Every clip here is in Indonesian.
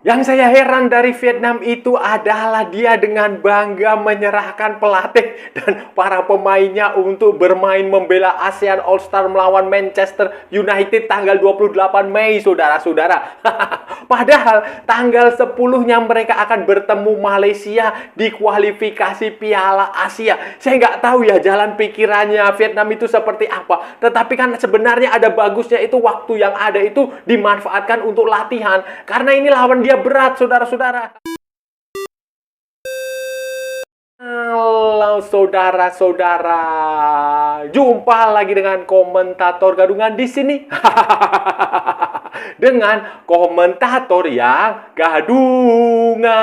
Yang saya heran dari Vietnam itu adalah dia dengan bangga menyerahkan pelatih dan para pemainnya untuk bermain membela ASEAN All-Star melawan Manchester United tanggal 28 Mei, saudara-saudara. Padahal tanggal 10-nya mereka akan bertemu Malaysia di kualifikasi Piala Asia. Saya nggak tahu ya jalan pikirannya Vietnam itu seperti apa. Tetapi kan sebenarnya ada bagusnya itu waktu yang ada itu dimanfaatkan untuk latihan. Karena ini lawan dia berat, saudara-saudara. Halo saudara-saudara, jumpa lagi dengan komentator gadungan di sini. Dengan komentator yang gadungan.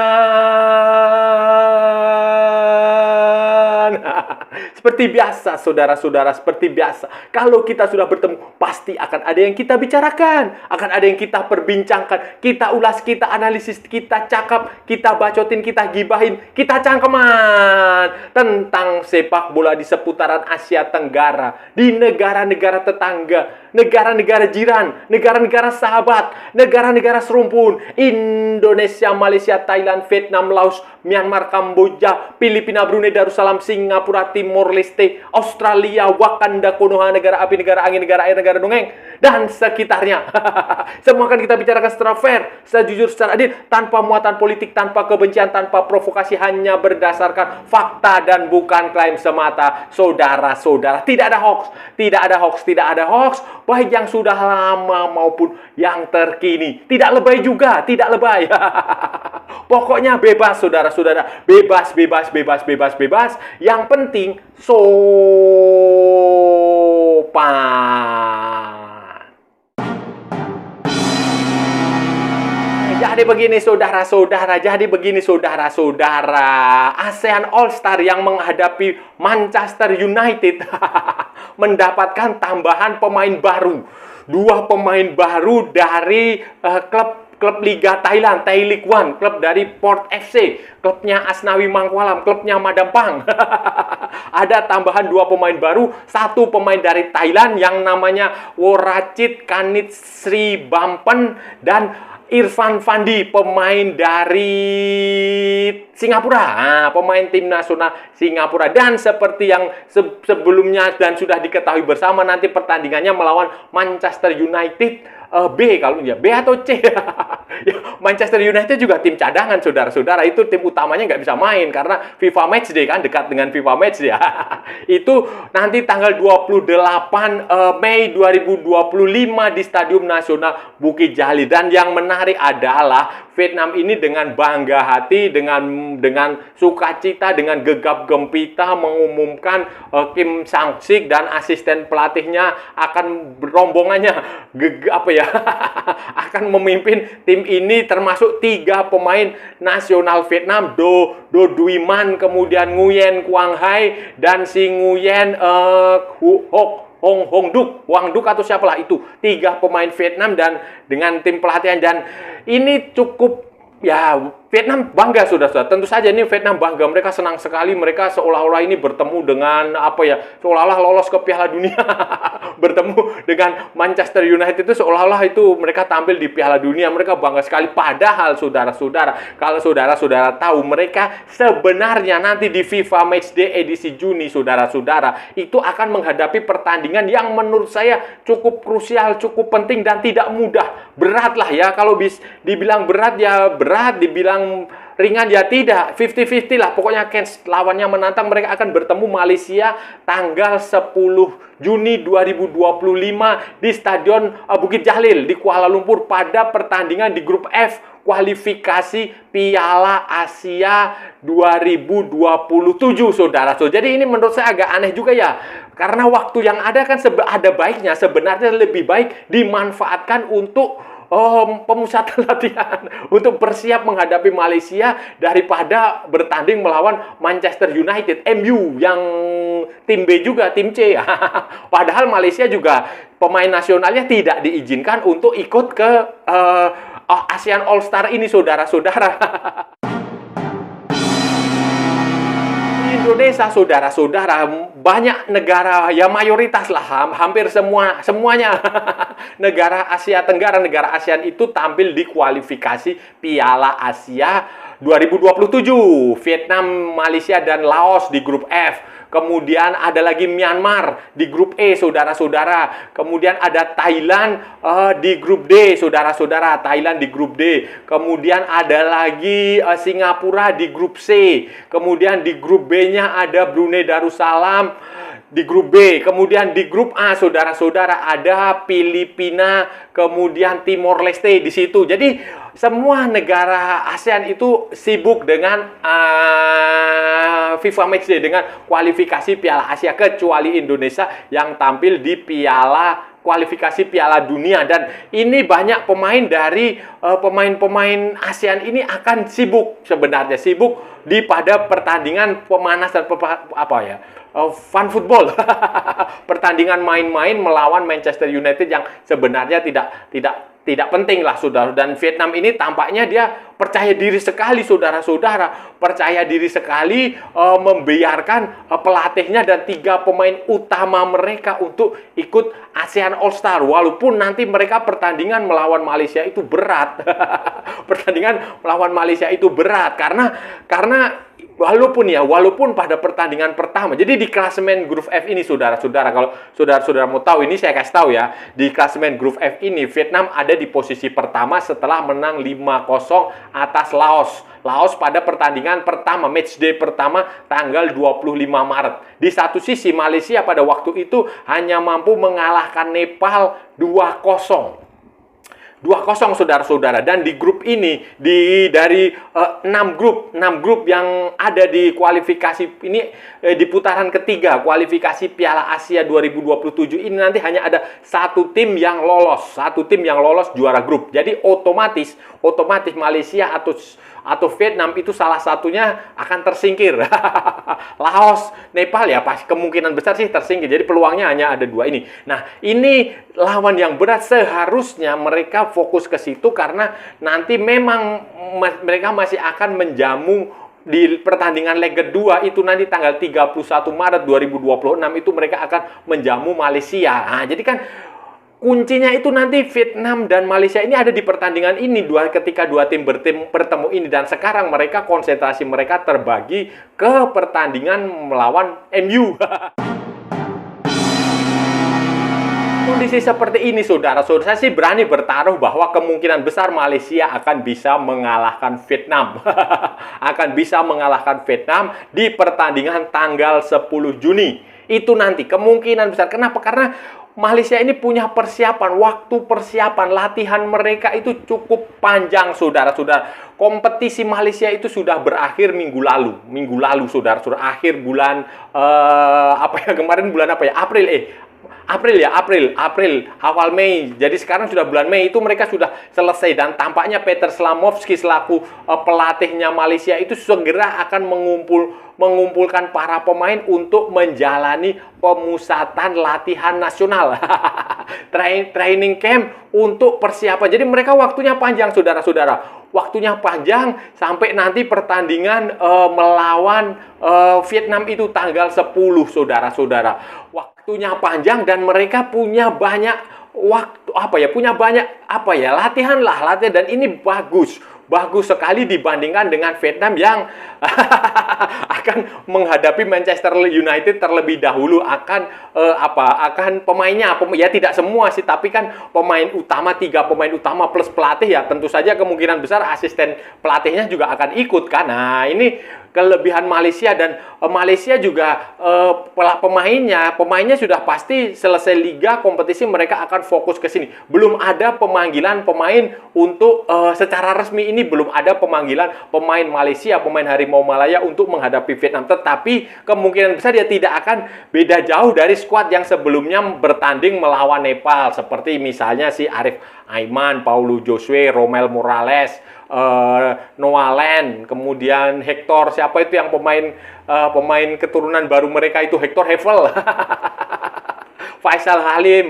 Seperti biasa, saudara-saudara, seperti biasa. Kalau kita sudah bertemu, pasti akan ada yang kita bicarakan. Akan ada yang kita perbincangkan. Kita ulas, kita analisis, kita cakap, kita bacotin, kita gibahin, kita cangkeman. Tentang sepak bola di seputaran Asia Tenggara. Di negara-negara tetangga. Negara-negara jiran. Negara-negara sahabat. Negara-negara serumpun. Indonesia, Malaysia, Thailand, Vietnam, Laos, Myanmar, Kamboja, Filipina, Brunei, Darussalam, Singapura, Timor Leste, Australia, Wakanda, Konoha, negara api, negara angin, negara air, negara dongeng, dan sekitarnya. Semua akan kita bicarakan secara fair, secara jujur, secara adil, tanpa muatan politik, tanpa kebencian, tanpa provokasi, hanya berdasarkan fakta dan bukan klaim semata. Saudara-saudara, tidak ada hoax, tidak ada hoax, tidak ada hoax, baik yang sudah lama maupun yang terkini. Tidak lebay juga, tidak lebay. Pokoknya bebas, saudara-saudara. Bebas, bebas, bebas, bebas, bebas. Yang penting sopan. Jadi begini saudara-saudara, ASEAN All-Star yang menghadapi Manchester United mendapatkan tambahan pemain baru. 2 pemain baru dari klub Liga Thailand, Thai League One, klub dari Port FC, klubnya Asnawi Mangkualam, klubnya Madampang. Ada tambahan 2 pemain baru, 1 pemain dari Thailand yang namanya Worachit Kanitsri Bampen dan Irfan Fandi, pemain dari Singapura, pemain tim nasional Singapura. Dan seperti yang sebelumnya dan sudah diketahui bersama, nanti pertandingannya melawan Manchester United B, kalau ya B atau C. Manchester United juga tim cadangan, saudara-saudara. Itu tim utamanya nggak bisa main karena FIFA Matchday kan, dekat dengan FIFA Matchday. Itu nanti tanggal 28 Mei 2025 di Stadium Nasional Bukit Jalil. Dan yang menarik adalah Vietnam ini dengan bangga hati, dengan sukacita, dengan gegap gempita mengumumkan Kim Sang-sik dan asisten pelatihnya akan rombongannya akan memimpin tim ini, termasuk 3 pemain nasional Vietnam, Do Duy Man, kemudian Nguyen Quang Hai dan si Nguyen Hong Duk atau siapalah itu, 3 pemain Vietnam dan dengan tim pelatihan. Dan ini cukup, ya, Vietnam bangga, saudara-saudara. Tentu saja ini Vietnam bangga. Mereka senang sekali. Mereka seolah-olah ini bertemu dengan seolah-olah lolos ke Piala Dunia. Bertemu dengan Manchester United itu seolah-olah itu mereka tampil di Piala Dunia. Mereka bangga sekali. Padahal saudara-saudara, kalau saudara-saudara tahu, mereka sebenarnya nanti di FIFA Matchday edisi Juni, saudara-saudara, itu akan menghadapi pertandingan yang menurut saya cukup krusial, cukup penting dan tidak mudah. Berat lah ya. Kalau dibilang berat ya berat, dibilang ringan ya tidak, 50-50 lah. Pokoknya lawannya menantang. Mereka akan bertemu Malaysia tanggal 10 Juni 2025 di Stadion Bukit Jalil di Kuala Lumpur pada pertandingan di grup F kualifikasi Piala Asia 2027, saudara. Jadi ini menurut saya agak aneh juga ya. Karena waktu yang ada kan ada baiknya, sebenarnya lebih baik dimanfaatkan untuk pemusatan latihan, untuk bersiap menghadapi Malaysia daripada bertanding melawan Manchester United, MU, yang tim B juga, tim C. Padahal Malaysia juga pemain nasionalnya tidak diizinkan untuk ikut ke ASEAN All-Star ini, saudara-saudara. Indonesia, saudara-saudara, banyak negara, ya mayoritas lah, hampir semuanya negara Asia Tenggara, negara ASEAN itu tampil di kualifikasi Piala Asia 2027. Vietnam, Malaysia, dan Laos di grup F. Kemudian ada lagi Myanmar di grup E, saudara-saudara. Kemudian ada Thailand di grup D, saudara-saudara. Thailand di grup D. Kemudian ada lagi Singapura di grup C. Kemudian di grup B-nya ada Brunei Darussalam di grup B. Kemudian di grup A, saudara-saudara, ada Filipina, kemudian Timor Leste di situ. Jadi semua negara ASEAN itu sibuk dengan FIFA Matchday, dengan kualifikasi Piala Asia, kecuali Indonesia yang tampil di kualifikasi Piala Dunia. Dan ini banyak pemain dari pemain-pemain ASEAN ini akan sibuk sebenarnya, sibuk pada pertandingan pemanasan fun football. Pertandingan main-main melawan Manchester United yang sebenarnya tidak penting lah, saudara. Dan Vietnam ini tampaknya dia percaya diri sekali, saudara-saudara. Percaya diri sekali, membiarkan pelatihnya dan 3 pemain utama mereka untuk ikut ASEAN All Star. Walaupun nanti mereka pertandingan melawan Malaysia itu berat. Pertandingan melawan Malaysia itu berat karena walaupun pada pertandingan pertama. Jadi di klasemen grup F ini, saudara-saudara, kalau saudara-saudara mau tahu, ini saya kasih tahu ya. Di klasemen grup F ini, Vietnam ada di posisi pertama setelah menang 5-0 atas Laos. Laos pada pertandingan pertama, matchday pertama tanggal 25 Maret. Di satu sisi, Malaysia pada waktu itu hanya mampu mengalahkan Nepal 2-0. 2-0, saudara-saudara. Dan di grup ini, dari 6 grup yang ada di kualifikasi ini, di putaran ketiga kualifikasi Piala Asia 2027 ini, nanti hanya ada satu tim yang lolos juara grup. Jadi otomatis Malaysia atau Vietnam itu salah satunya akan tersingkir. Laos, Nepal ya pas kemungkinan besar sih tersingkir. Jadi peluangnya hanya ada 2 ini. Nah, ini lawan yang berat, seharusnya mereka fokus ke situ karena nanti memang mereka masih akan menjamu di pertandingan leg kedua itu nanti tanggal 31 Maret 2026 itu mereka akan menjamu Malaysia. Nah, jadi kan kuncinya itu nanti Vietnam dan Malaysia ini ada di pertandingan ini ketika 2 tim bertemu ini. Dan sekarang mereka konsentrasi mereka terbagi ke pertandingan melawan MU. Kondisi seperti ini, saudara-saudara, saya sih berani bertaruh bahwa kemungkinan besar Malaysia akan bisa mengalahkan Vietnam. Akan bisa mengalahkan Vietnam di pertandingan tanggal 10 Juni. Itu nanti kemungkinan besar. Kenapa? Karena Malaysia ini punya waktu persiapan, latihan mereka itu cukup panjang, saudara-saudara. Kompetisi Malaysia itu sudah berakhir minggu lalu, saudara-saudara. Akhir bulan kemarin bulan April, awal Mei. Jadi sekarang sudah bulan Mei, itu mereka sudah selesai. Dan tampaknya Peter Slamovski selaku pelatihnya Malaysia itu segera akan mengumpulkan para pemain untuk menjalani pemusatan latihan nasional. Training camp untuk persiapan. Jadi mereka waktunya panjang, saudara-saudara. Waktunya panjang sampai nanti pertandingan melawan Vietnam itu tanggal 10, saudara-saudara. Waktunya panjang dan mereka punya banyak latihan. Dan ini bagus sekali dibandingkan dengan Vietnam yang akan menghadapi Manchester United terlebih dahulu. Akan pemainnya, ya tidak semua sih, tapi kan pemain utama, 3 pemain utama plus pelatih, ya tentu saja kemungkinan besar asisten pelatihnya juga akan ikut kan. Nah, ini kelebihan Malaysia. Dan Malaysia juga pemainnya sudah pasti selesai liga kompetisi mereka akan fokus ke sini. Belum ada pemanggilan pemain untuk secara resmi ini, belum ada pemanggilan pemain Malaysia, pemain Harimau Malaya untuk menghadapi Vietnam. Tetapi kemungkinan besar dia tidak akan beda jauh dari skuad yang sebelumnya bertanding melawan Nepal, seperti misalnya si Arif Aiman, Paulo Josue, Romel Morales, Noah Land, kemudian Hector, siapa itu yang pemain keturunan baru mereka itu, Hector Hevel. Faisal Halim,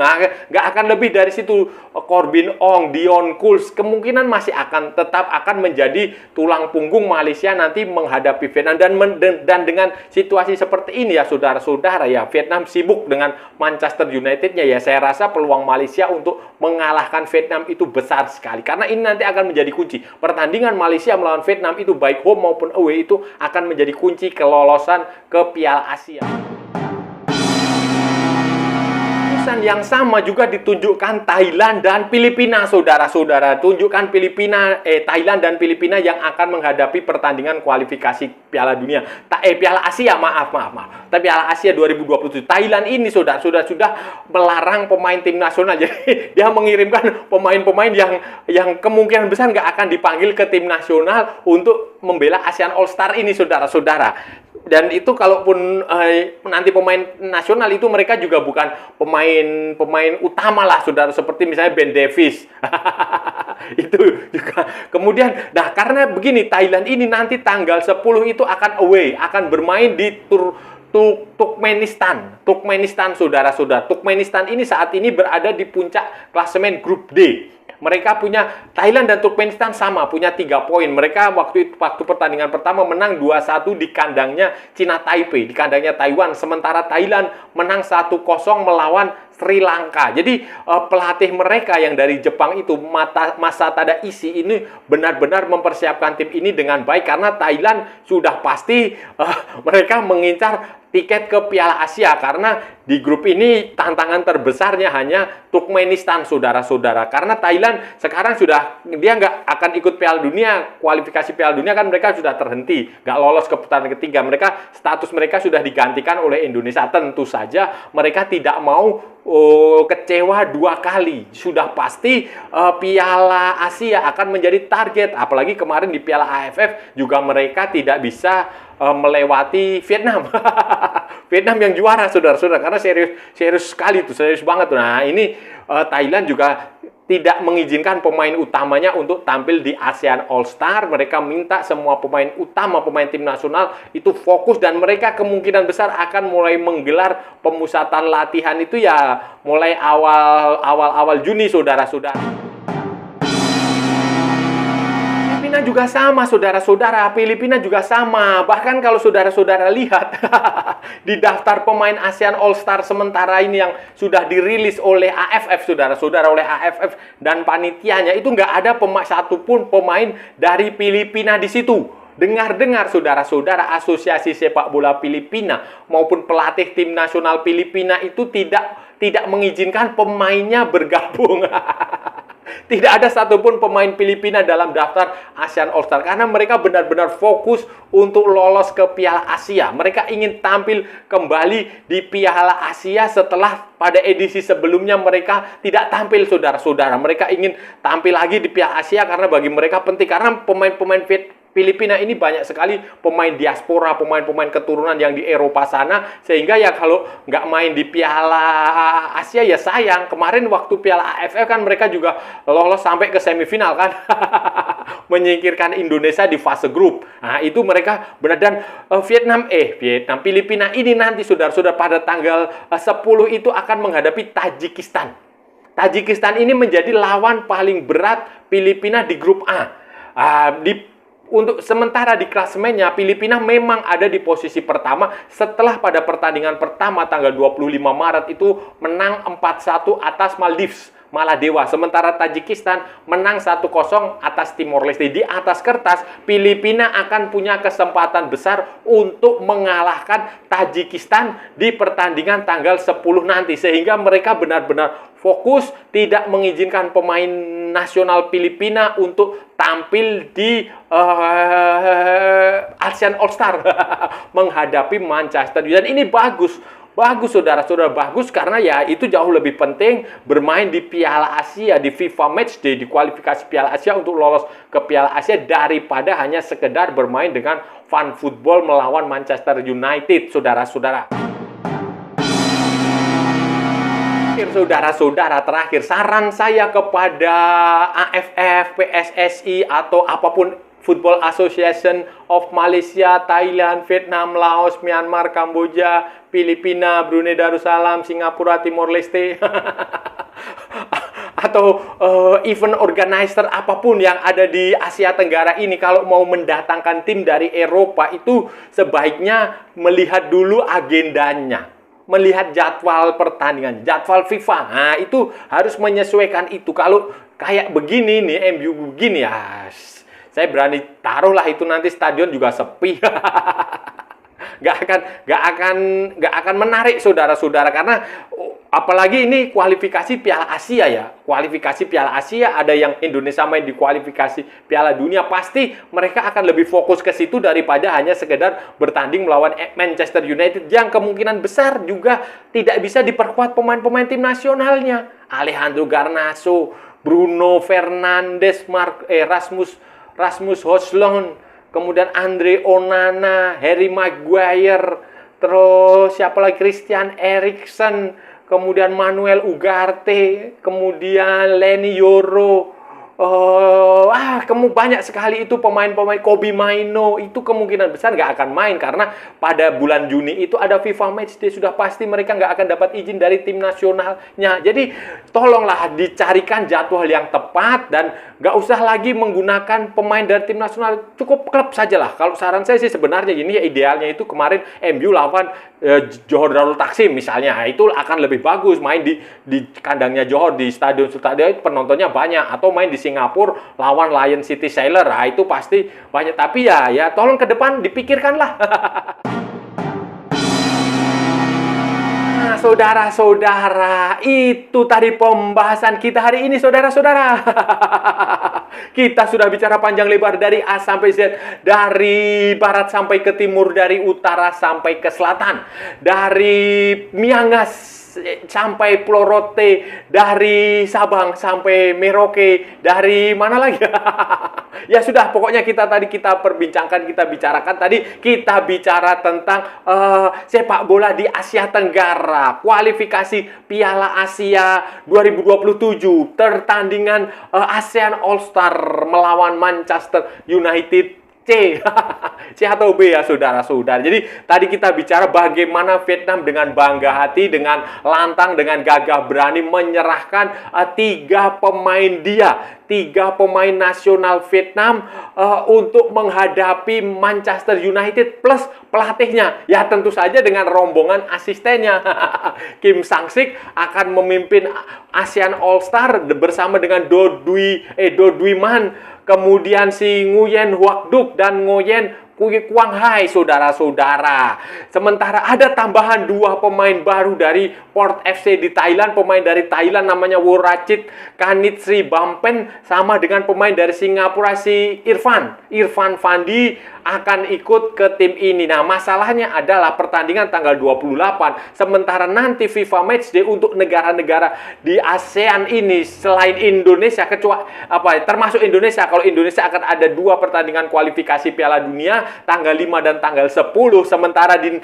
nggak akan lebih dari situ. Corbin Ong, Dion Kuls, kemungkinan masih akan tetap akan menjadi tulang punggung Malaysia nanti menghadapi Vietnam. Dan dengan situasi seperti ini ya saudara-saudara ya, Vietnam sibuk dengan Manchester United-nya ya, saya rasa peluang Malaysia untuk mengalahkan Vietnam itu besar sekali. Karena ini nanti akan menjadi kunci. Pertandingan Malaysia melawan Vietnam itu baik home maupun away itu akan menjadi kunci kelolosan ke Piala Asia. Yang sama juga ditunjukkan Thailand dan Filipina, saudara-saudara. Tunjukkan Thailand dan Filipina yang akan menghadapi pertandingan kualifikasi Piala Dunia. Piala Asia, maaf. Tapi Piala Asia 2027. Thailand ini sudah melarang pemain tim nasional. Jadi dia mengirimkan pemain-pemain yang kemungkinan besar nggak akan dipanggil ke tim nasional untuk membela ASEAN All Star ini, saudara-saudara. Dan itu kalaupun nanti pemain nasional itu mereka juga bukan pemain utama lah, saudara, seperti misalnya Ben Davies. Itu juga. Kemudian, karena begini, Thailand ini nanti tanggal 10 itu akan away, akan bermain di Turkmenistan, saudara-saudara. Turkmenistan ini saat ini berada di puncak klasemen grup D. Mereka punya, Thailand dan Turkmenistan sama, punya 3 poin. Mereka waktu pertandingan pertama menang 2-1 di kandangnya Cina Taipei, di kandangnya Taiwan. Sementara Thailand menang 1-0 melawan Sri Lanka. Jadi pelatih mereka yang dari Jepang itu, Masatada Ishii, ini benar-benar mempersiapkan tim ini dengan baik. Karena Thailand sudah pasti mereka mengincar tiket ke Piala Asia, karena di grup ini tantangan terbesarnya hanya Turkmenistan, saudara-saudara. Karena Thailand sekarang dia nggak akan ikut Piala Dunia, kualifikasi Piala Dunia kan mereka sudah terhenti, nggak lolos ke putaran ketiga. Status mereka sudah digantikan oleh Indonesia. Tentu saja mereka tidak mau kecewa 2 kali. Sudah pasti Piala Asia akan menjadi target. Apalagi kemarin di Piala AFF juga mereka tidak bisa melewati Vietnam. Vietnam yang juara, saudara-saudara, karena serius sekali tuh, serius banget tuh. Nah, ini Thailand juga tidak mengizinkan pemain utamanya untuk tampil di ASEAN All Star. Mereka minta semua pemain utama, pemain tim nasional itu fokus, dan mereka kemungkinan besar akan mulai menggelar pemusatan latihan itu ya mulai awal Juni, saudara-saudara. Filipina juga sama, saudara-saudara. Filipina juga sama. Bahkan kalau saudara-saudara lihat di daftar pemain ASEAN All Star sementara ini yang sudah dirilis oleh AFF, saudara-saudara, oleh AFF dan panitianya, itu nggak ada satupun pemain dari Filipina di situ. Dengar-dengar, saudara-saudara, Asosiasi Sepak Bola Filipina maupun pelatih tim nasional Filipina itu tidak mengizinkan pemainnya bergabung. Tidak ada satupun pemain Filipina dalam daftar ASEAN All Star karena mereka benar-benar fokus untuk lolos ke Piala Asia. Mereka ingin tampil kembali di Piala Asia setelah pada edisi sebelumnya mereka tidak tampil, saudara-saudara. Mereka ingin tampil lagi di Piala Asia karena bagi mereka penting, karena pemain-pemain Filipina ini banyak sekali pemain diaspora, pemain-pemain keturunan yang di Eropa sana, sehingga ya kalau nggak main di Piala Asia ya sayang. Kemarin waktu Piala AFF kan mereka juga lolos sampai ke semifinal kan, menyingkirkan Indonesia di fase grup. Nah itu mereka benar. Dan Filipina ini nanti saudara-saudara pada tanggal 10 itu akan menghadapi Tajikistan. Tajikistan ini menjadi lawan paling berat Filipina di grup A. Untuk sementara di klasemennya, Filipina memang ada di posisi pertama setelah pada pertandingan pertama tanggal 25 Maret itu menang 4-1 atas Maladewa. Sementara Tajikistan menang 1-0 atas Timor Leste. Di atas kertas, Filipina akan punya kesempatan besar untuk mengalahkan Tajikistan di pertandingan tanggal 10 nanti. Sehingga mereka benar-benar fokus, tidak mengizinkan pemain nasional Filipina untuk tampil di ASEAN All Star menghadapi Manchester United. Dan ini bagus, saudara-saudara, bagus karena ya itu jauh lebih penting bermain di Piala Asia, di FIFA Matchday, di kualifikasi Piala Asia untuk lolos ke Piala Asia daripada hanya sekedar bermain dengan fun football melawan Manchester United, saudara-saudara. Saudara-saudara, terakhir saran saya kepada AFF, PSSI atau apapun Football Association of Malaysia, Thailand, Vietnam, Laos, Myanmar, Kamboja, Filipina, Brunei Darussalam, Singapura, Timor Leste, atau event organizer apapun yang ada di Asia Tenggara ini, kalau mau mendatangkan tim dari Eropa itu sebaiknya melihat dulu agendanya, melihat jadwal pertandingan, jadwal FIFA. Nah, itu harus menyesuaikan itu. Kalau kayak begini nih, MU begini ya, saya berani taruhlah itu nanti stadion juga sepi. nggak akan menarik saudara-saudara, karena apalagi ini kualifikasi Piala Asia ya. Kualifikasi Piala Asia, ada yang Indonesia main di kualifikasi Piala Dunia, pasti mereka akan lebih fokus ke situ daripada hanya sekedar bertanding melawan Manchester United yang kemungkinan besar juga tidak bisa diperkuat pemain-pemain tim nasionalnya. Alejandro Garnacho, Bruno Fernandes, Rasmus Højlund, kemudian Andre Onana, Harry Maguire, terus siapa lagi, Christian Eriksen, kemudian Manuel Ugarte, kemudian Leny Yoro, banyak sekali itu pemain-pemain. Kobbie Mainoo itu kemungkinan besar nggak akan main karena pada bulan Juni itu ada FIFA Matchday, sudah pasti mereka nggak akan dapat izin dari tim nasionalnya. Jadi tolonglah dicarikan jadwal yang tepat dan nggak usah lagi menggunakan pemain dari tim nasional, cukup klub sajalah. Kalau saran saya sih sebenarnya ini ya, idealnya itu kemarin MU lawan Johor Darul Taksim misalnya, itu akan lebih bagus main di kandangnya Johor, di stadion penontonnya banyak, atau main di Singapura lawan Lion City Sailor, itu pasti banyak. Tapi ya tolong ke depan dipikirkanlah. Saudara-saudara, itu tadi pembahasan kita hari ini, saudara-saudara. Kita sudah bicara panjang lebar dari A sampai Z, dari barat sampai ke timur, dari utara sampai ke selatan, dari Miangas sampai Pulau Rote, dari Sabang sampai Merauke, dari mana lagi? Ya sudah, pokoknya kita bicarakan tadi, kita bicara tentang sepak bola di Asia Tenggara, kualifikasi Piala Asia 2027, pertandingan ASEAN All Star melawan Manchester United C atau B ya saudara-saudara. Jadi tadi kita bicara bagaimana Vietnam dengan bangga hati, dengan lantang, dengan gagah berani menyerahkan tiga pemain nasional Vietnam untuk menghadapi Manchester United plus pelatihnya. Ya tentu saja dengan rombongan asistennya. Kim Sang-sik akan memimpin ASEAN All Star bersama dengan Do Duy Man, kemudian si Nguyen Huat Duc dan Nguyen Quang Hai, saudara-saudara. Sementara ada tambahan 2 pemain baru dari Port FC di Thailand. Pemain dari Thailand namanya Worachit Kanitsri Bampen, sama dengan pemain dari Singapura si Irfan Fandi akan ikut ke tim ini. Nah, masalahnya adalah pertandingan tanggal 28. Sementara nanti FIFA Matchday untuk negara-negara di ASEAN ini selain Indonesia, termasuk Indonesia. Kalau Indonesia akan ada 2 pertandingan kualifikasi Piala Dunia tanggal 5 dan tanggal 10. Sementara di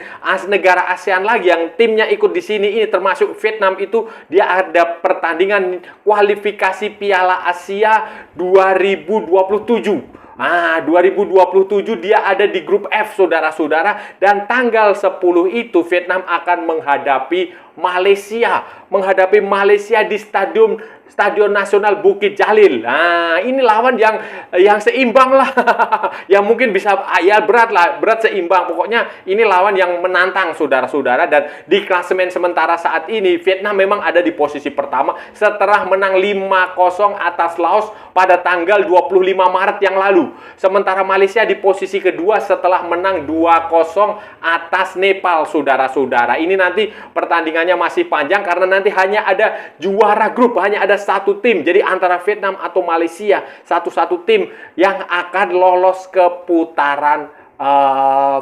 negara ASEAN lagi yang timnya ikut di sini ini termasuk Vietnam, itu dia ada pertandingan kualifikasi Piala Asia 2027. 2027 dia ada di grup F, saudara-saudara, dan tanggal 10 itu Vietnam akan menghadapi Malaysia di Stadion Nasional Bukit Jalil. Nah, ini lawan yang seimbang lah. Yang mungkin bisa berat seimbang. Pokoknya ini lawan yang menantang, saudara-saudara. Dan di klasemen sementara saat ini Vietnam memang ada di posisi pertama setelah menang 5-0 atas Laos pada tanggal 25 Maret yang lalu. Sementara Malaysia di posisi kedua setelah menang 2-0 atas Nepal, saudara-saudara. Ini nanti pertandingannya masih panjang karena nanti hanya ada juara grup, hanya ada satu tim. Jadi antara Vietnam atau Malaysia, satu-satu tim yang akan lolos ke putaran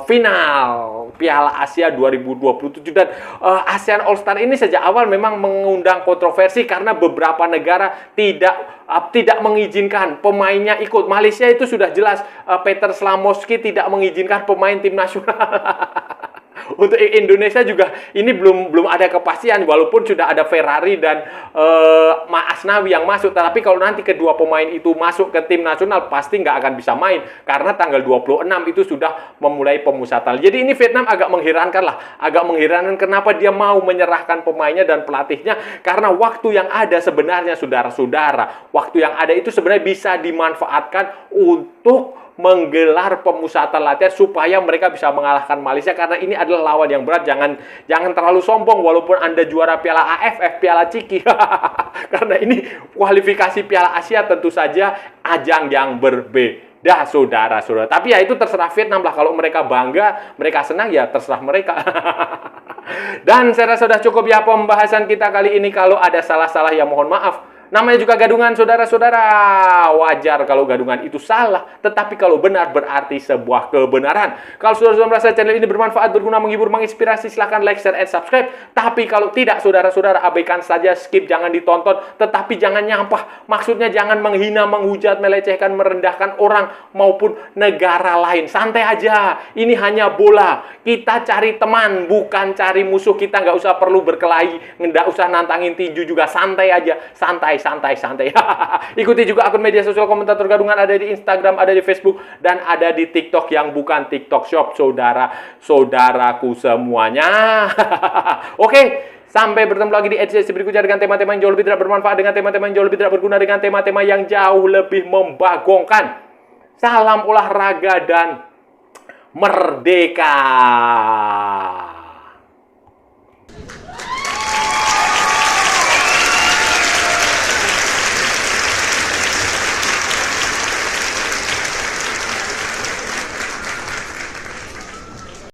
final Piala Asia 2027. Dan ASEAN All Star ini sejak awal memang mengundang kontroversi karena beberapa negara tidak mengizinkan pemainnya ikut. Malaysia itu sudah jelas, Peter Slamovski tidak mengizinkan pemain tim nasional Untuk Indonesia juga ini belum ada kepastian, walaupun sudah ada Ferrari dan Asnawi yang masuk. Tapi kalau nanti kedua pemain itu masuk ke tim nasional, pasti nggak akan bisa main karena tanggal 26 itu sudah memulai pemusatan. Jadi ini Vietnam agak mengherankan lah, agak mengherankan kenapa dia mau menyerahkan pemainnya dan pelatihnya, karena waktu yang ada sebenarnya saudara-saudara, waktu yang ada itu sebenarnya bisa dimanfaatkan untuk menggelar pemusatan latihan supaya mereka bisa mengalahkan Malaysia, karena ini adalah lawan yang berat. Jangan terlalu sombong walaupun Anda juara Piala AFF, Piala Ciki. Karena ini kualifikasi Piala Asia, tentu saja ajang yang berbeda, saudara-saudara. Tapi ya itu terserah Vietnam lah, kalau mereka bangga, mereka senang, ya terserah mereka. Dan saya rasa sudah cukup ya pembahasan kita kali ini. Kalau ada salah-salah ya mohon maaf. Namanya juga gadungan, saudara-saudara. Wajar kalau gadungan itu salah, tetapi kalau benar berarti sebuah kebenaran. Kalau saudara-saudara merasa channel ini bermanfaat, berguna, menghibur, menginspirasi, silahkan like, share, and subscribe. Tapi kalau tidak, saudara-saudara, abaikan saja, skip, jangan ditonton. Tetapi jangan nyampah. Maksudnya jangan menghina, menghujat, melecehkan, merendahkan orang maupun negara lain. Santai aja. Ini hanya bola. Kita cari teman, bukan cari musuh. Kita nggak usah perlu berkelahi, nggak usah nantangin tinju juga. Santai aja. Santai. Ikuti juga akun media sosial Komentator Gadungan, ada di Instagram, ada di Facebook, dan ada di TikTok yang bukan TikTok Shop, saudara-saudaraku semuanya. Oke, sampai bertemu lagi di edisi berikutnya dengan tema-tema yang jauh lebih tidak bermanfaat, dengan tema-tema yang jauh lebih tidak berguna, dengan tema-tema yang jauh lebih membagongkan. Salam olahraga dan merdeka.